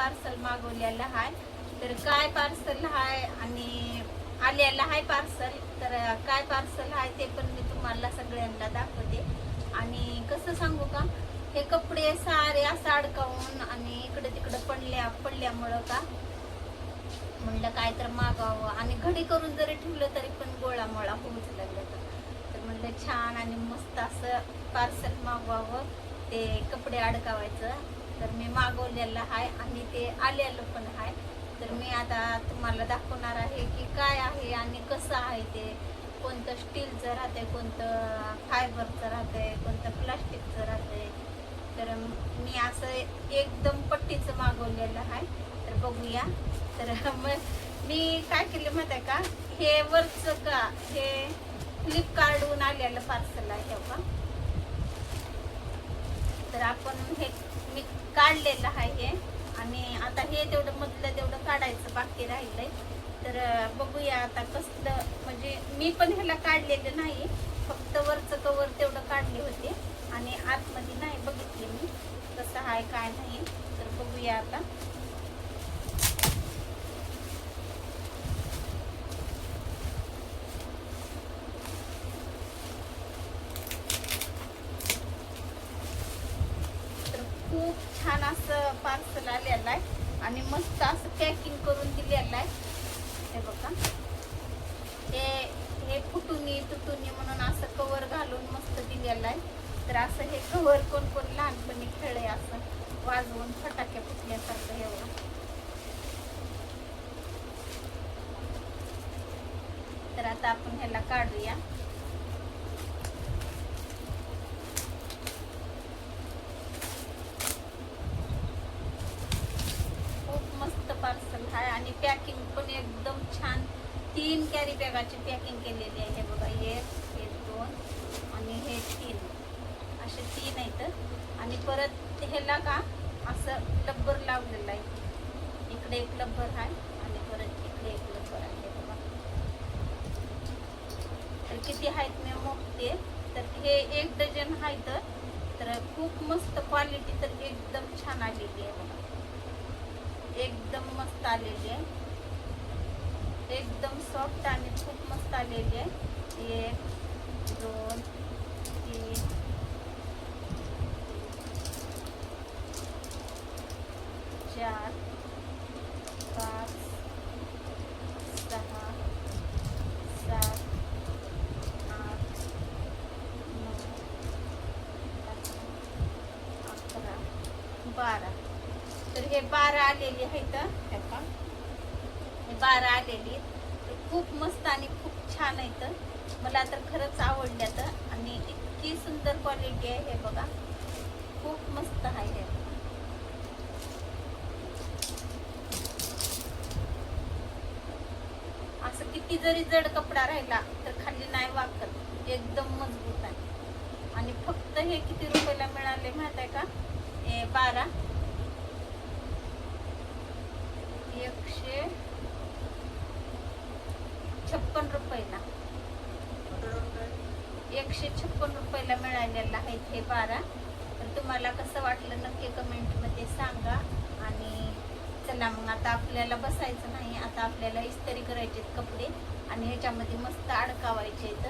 Parcel मागवलेलं आहे. तर काय पार्सल आहे आणि आलेलं आहे पार्सल, तर काय पार्सल आहे ते पण मी तुम्हाला सगळ्यांना दाखवते. आणि कसं सांगू का, हे कपडे सारे असं अडकावून आणि इकडे तिकडे पडल्यामुळं का म्हणलं काय तर मागावं, आणि घडी करून जरी ठेवलं तरी पण गोळामोळा होऊच लागलं. तर म्हणलं छान आणि मस्त असं पार्सल मागवावं, ते कपडे अडकावायचं. तर मी मागवलेलं आहे आणि ते आलेलं पण आहे. तर मी आता तुम्हाला दाखवणार आहे की काय आहे आणि कसं आहे ते. कोणतं स्टीलचं राहतंय, कोणतं फायबरचं राहतंय, कोणतं प्लास्टिकचं राहतंय. तर मी असं एकदम पट्टीचं मागवलेलं आहे. तर बघूया. तर मग मी काय केलं माहिती आहे का, हे वरचं का हे फ्लिपकार्टहून आलेलं पार्सल आहे का. तर आपण हे मी काढलेलं आहे हे, आणि आता हे तेवढं मधलं तेवढं काढायचं बाकी राहिलंय. तर बघूया आता कसलं, म्हणजे मी पण ह्याला काढलेलं नाही, फक्त वरचं कवर तेवढं काढले होते आणि आतमध्ये नाही बघितले मी कसं आहे काय नाही. तर बघूया आता. खूप छान असं पार्सल आलेलं आहे आणि मस्त असं पॅकिंग करून दिलेलं आहे. हे बघा, हे फुटुनी तुटुनी म्हणून असं कवर घालून मस्त दिलेलं आहे. तर असं हे कवर कोण कोण लहानपणी खेळे असं वाजवून फटाके फुटल्यासारखं. हे बघा, तर आता आपण ह्याला काढूया. पार्सल आहे आणि पॅकिंग पण एकदम छान. 3 कॅरी बॅगाची पॅकिंग केलेली आहे. हे बघा, हे 2 आणि हे 3, असे 3 आहेत. आणि परत ह्याला का असं लब्बर लावलेलं आहे. इकडे एक लब्बर आहे आणि परत इकडे एक लब्बर आहे. हे बघा, तर किती आहेत मी मोजते. तर हे 1 डझन आहेत. तर खूप मस्त क्वालिटी तर एकदम छान आलेली आहे बघा, एकदम मस्त आलेली आहे, एकदम सॉफ्ट आणि खूप मस्त आलेली आहे. 1 2 3 4 5 6 7 8 9 10 11 12. तर हे 12 आलेली आहेत. हे 12 आलेली. तर खूप मस्त आणि खूप छान आहेत. मला तर खरंच आवडल्यात आणि इतकी सुंदर क्वालिटी आहे. हे बघा, खूप मस्त आहे. हे असं किती जरी जड कपडा राहिला तर खाली नाही वाकत, एकदम मजबूत आहे. आणि फक्त हे किती रुपयाला मिळाले माहित आहे का, हे 12 156 रुपयाला, 156 रुपयाला मिळालेलं आहे हे 12. तर तुम्हाला कसं वाटलं नक्की कमेंटमध्ये सांगा. आणि चला मग आता आपल्याला बसायचं नाही, आता आपल्याला इस्त्री करायचे कपडे आणि ह्याच्यामध्ये मस्त अडकावायचे आहेत.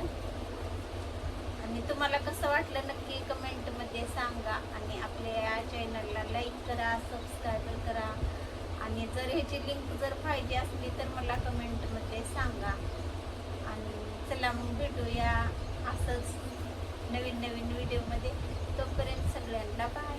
आणि तुम्हाला कसं वाटलं नक्की कमेंटमध्ये सांगा. आणि आपल्या चॅनलला लाईक करा, सबस्क्राईब करा. आणि जर ह्याची लिंक जर पाहिजे असली तर मला कमेंटमध्ये सांगा. आणि चला मग भेटूया असंच नवीन नवीन व्हिडिओमध्ये. तोपर्यंत सगळ्यांना बाय.